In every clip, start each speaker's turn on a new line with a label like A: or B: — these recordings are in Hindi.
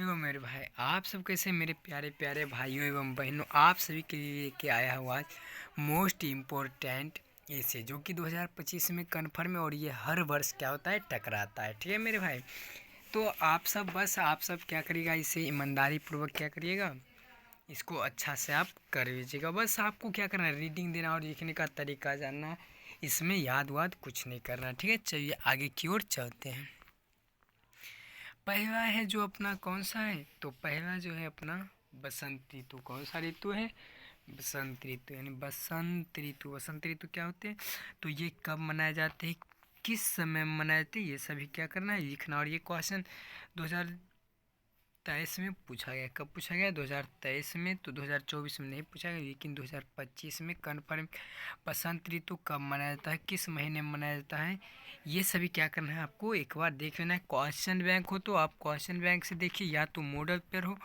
A: एवं मेरे भाई आप सब कैसे मेरे प्यारे प्यारे भाइयों एवं बहनों, आप सभी के लिए लेके आया हुआ आज मोस्ट इम्पोर्टेंट ऐसे जो कि 2025 में कन्फर्म है और ये हर वर्ष क्या होता है टकराता है। ठीक है मेरे भाई, तो आप सब क्या करिएगा, इसे ईमानदारी पूर्वक क्या करिएगा, इसको अच्छा से आप कर लीजिएगा। बस आपको क्या करना है, रीडिंग देना और लिखने का तरीका जानना है, इसमें याद वाद कुछ नहीं करना। ठीक है, चलिए आगे की ओर चलते हैं। पहला है जो अपना कौन सा है, तो पहला जो है अपना बसंत ऋतु। कौन सा ऋतु है? बसंत ऋतु। यानी बसंत ऋतु, बसंत ऋतु क्या होते हैं, तो ये कब मनाए जाते हैं, किस समय मनाए जाते हैं, ये सभी क्या करना है लिखना। और ये क्वेश्चन 2023 में पूछा गया। कब पूछा गया? 2023 में। तो 2024 में नहीं पूछा गया, लेकिन 2025 में कन्फर्म। बसंत ऋतु कब मनाया जाता है, किस महीने में मनाया जाता है, ये सभी क्या करना है आपको एक बार देख लेना है। क्वेश्चन बैंक हो तो आप क्वेश्चन बैंक से देखिए, या तो मॉडल पेपर हो,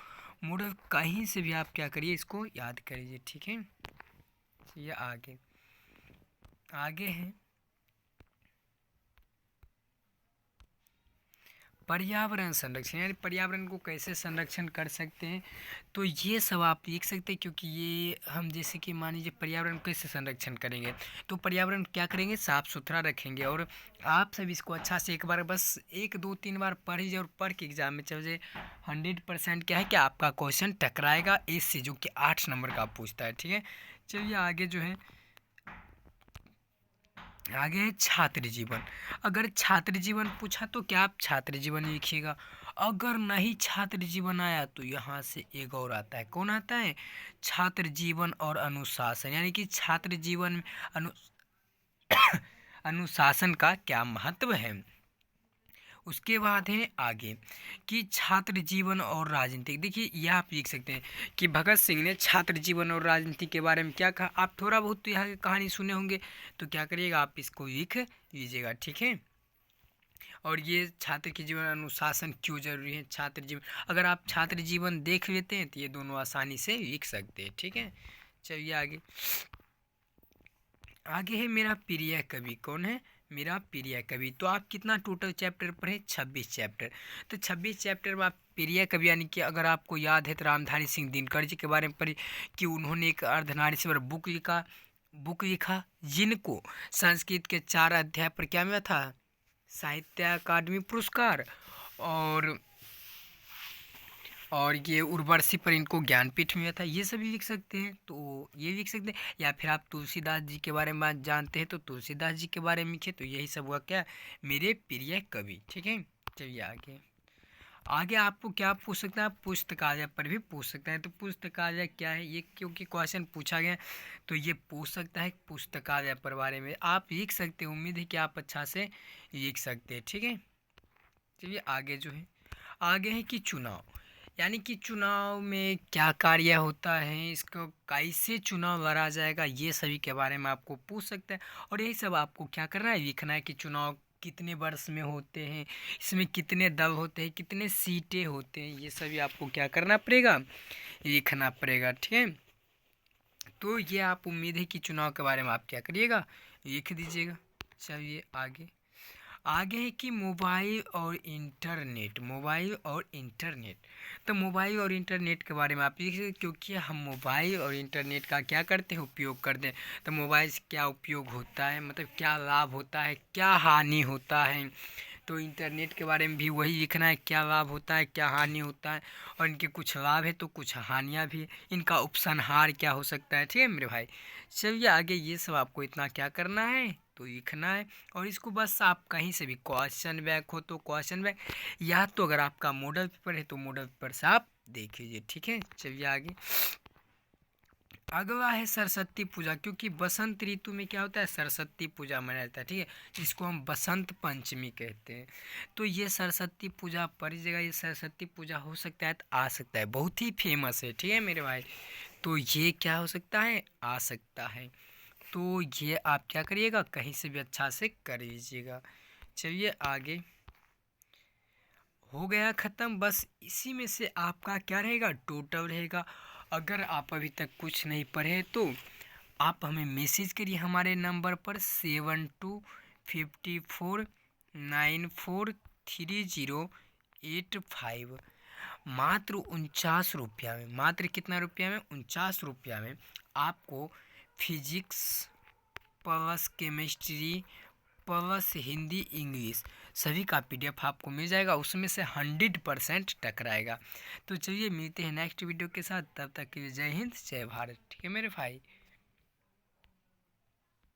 A: मॉडल कहीं से भी आप क्या करिए, इसको याद करिए। ठीक है, ये आगे आगे है पर्यावरण संरक्षण। यानी पर्यावरण को कैसे संरक्षण कर सकते हैं, तो ये सब आप लिख सकते हैं। क्योंकि ये हम जैसे कि मान लीजिए पर्यावरण कैसे संरक्षण करेंगे, तो पर्यावरण क्या करेंगे, साफ सुथरा रखेंगे। और आप सब इसको अच्छा से एक बार बस 1 2 3 बार पढ़ लीजिए और पढ़ के एग्जाम में चल जाए। 100% क्या है कि आपका क्वेश्चन टकराएगा इससे, जो कि 8 नंबर का पूछता है। ठीक है, चलिए आगे जो है, आगे है छात्र जीवन। अगर छात्र जीवन पूछा तो क्या आप छात्र जीवन लिखिएगा। अगर नहीं छात्र जीवन आया तो यहाँ से एक और आता है। कौन आता है? छात्र जीवन और अनुशासन। यानी कि छात्र जीवन में अनुशासन का क्या महत्व है। उसके बाद है आगे कि छात्र जीवन और राजनीति। देखिए यह आप लिख सकते हैं कि भगत सिंह ने छात्र जीवन और राजनीति के बारे में क्या कहा। आप थोड़ा बहुत तो यहाँ की कहानी सुने होंगे, तो क्या करिएगा, आप इसको लिख लीजिएगा। ठीक है, और ये छात्र के जीवन अनुशासन क्यों जरूरी है, छात्र जीवन, अगर आप छात्र जीवन देख लेते हैं तो ये दोनों आसानी से लिख सकते हैं। ठीक है, चलिए आगे आगे है मेरा प्रिय कवि। कौन है? मेरा प्रिय कवि। तो आप कितना टोटल चैप्टर पढ़े? 26 चैप्टर। तो 26 चैप्टर में आप प्रिय कवि, यानी कि अगर आपको याद है तो रामधारी सिंह दिनकर जी के बारे में पढ़ी कि उन्होंने एक अर्धनारीश्वर बुक लिखा जिनको संस्कृत के 4 अध्याय पर क्या मिला था, साहित्य अकादमी पुरस्कार। और ये उर्वशी पर इनको ज्ञानपीठ मिला था। ये सभी लिख सकते हैं, तो ये लिख सकते हैं। या फिर आप तुलसीदास जी के बारे में जानते हैं तो तुलसीदास जी के बारे में लिखे। तो यही सब हुआ क्या, मेरे प्रिय कवि। ठीक है, चलिए आगे आगे आपको क्या पूछ सकते हैं, आप पुस्तकालय पर भी पूछ सकते हैं। तो पुस्तकालय क्या है ये, क्योंकि क्वेश्चन पूछा गया तो ये पूछ सकता है पुस्तकालय पर बारे में आप लिख सकते हैं। उम्मीद है कि आप अच्छा से लिख सकते हैं। ठीक है, चलिए आगे जो है, आगे है कि चुनाव। यानी कि चुनाव में क्या कार्य होता है, इसको कैसे चुनाव लड़ा जाएगा, ये सभी के बारे में आपको पूछ सकते हैं। और यही सब आपको क्या करना है, लिखना है कि चुनाव कितने वर्ष में होते हैं, इसमें कितने दल होते हैं, कितने सीटें होते हैं, ये सभी आपको क्या करना पड़ेगा, लिखना पड़ेगा। ठीक है, तो ये आप उम्मीद है कि चुनाव के बारे में आप क्या करिएगा, लिख दीजिएगा। चलिए आगे आगे है कि मोबाइल और इंटरनेट। मोबाइल और इंटरनेट, तो मोबाइल और इंटरनेट के बारे में आप लिखिए, क्योंकि हम मोबाइल और इंटरनेट का क्या करते हैं, उपयोग करते हैं। तो मोबाइल से क्या उपयोग होता है, मतलब क्या लाभ होता है, क्या हानि होता है। तो इंटरनेट के बारे में भी वही लिखना है, क्या लाभ होता है, क्या हानि होता है, और इनके कुछ लाभ है तो कुछ हानियाँ भी, इनका उपसंहार क्या हो सकता है। ठीक है मेरे भाई, चलिए आगे ये सब आपको इतना क्या करना है, तो लिखना है। और इसको बस आप कहीं से भी क्वेश्चन बैंक हो तो क्वेश्चन बैंक, या तो अगर आपका मॉडल पेपर है तो मॉडल पेपर से आप देख लीजिए। ठीक है, चलिए आगे अगला है सरस्वती पूजा। क्योंकि बसंत ऋतु में क्या होता है, सरस्वती पूजा मनाया जाता है। ठीक है, जिसको हम बसंत पंचमी कहते हैं। तो ये सरस्वती पूजा पर इस जगह ये सरस्वती पूजा हो सकता है तो आ सकता है, बहुत ही फेमस है। ठीक है मेरे भाई, तो ये क्या हो सकता है, आ सकता है। तो ये आप क्या करिएगा, कहीं से भी अच्छा से कर लीजिएगा। चलिए आगे हो गया ख़त्म। बस इसी में से आपका क्या रहेगा, टोटल रहेगा। अगर आप अभी तक कुछ नहीं पढ़े तो आप हमें मैसेज करिए हमारे नंबर पर 7254943085। मात्र 49 रुपया में, मात्र कितना रुपया में, 49 रुपया में आपको physics plus chemistry plus Hindi English सभी का PDF आपको मिल जाएगा, उसमें से 100% टकराएगा। तो चलिए मिलते हैं नेक्स्ट वीडियो के साथ, तब तक के लिए जय हिंद जय भारत। ठीक है मेरे भाई।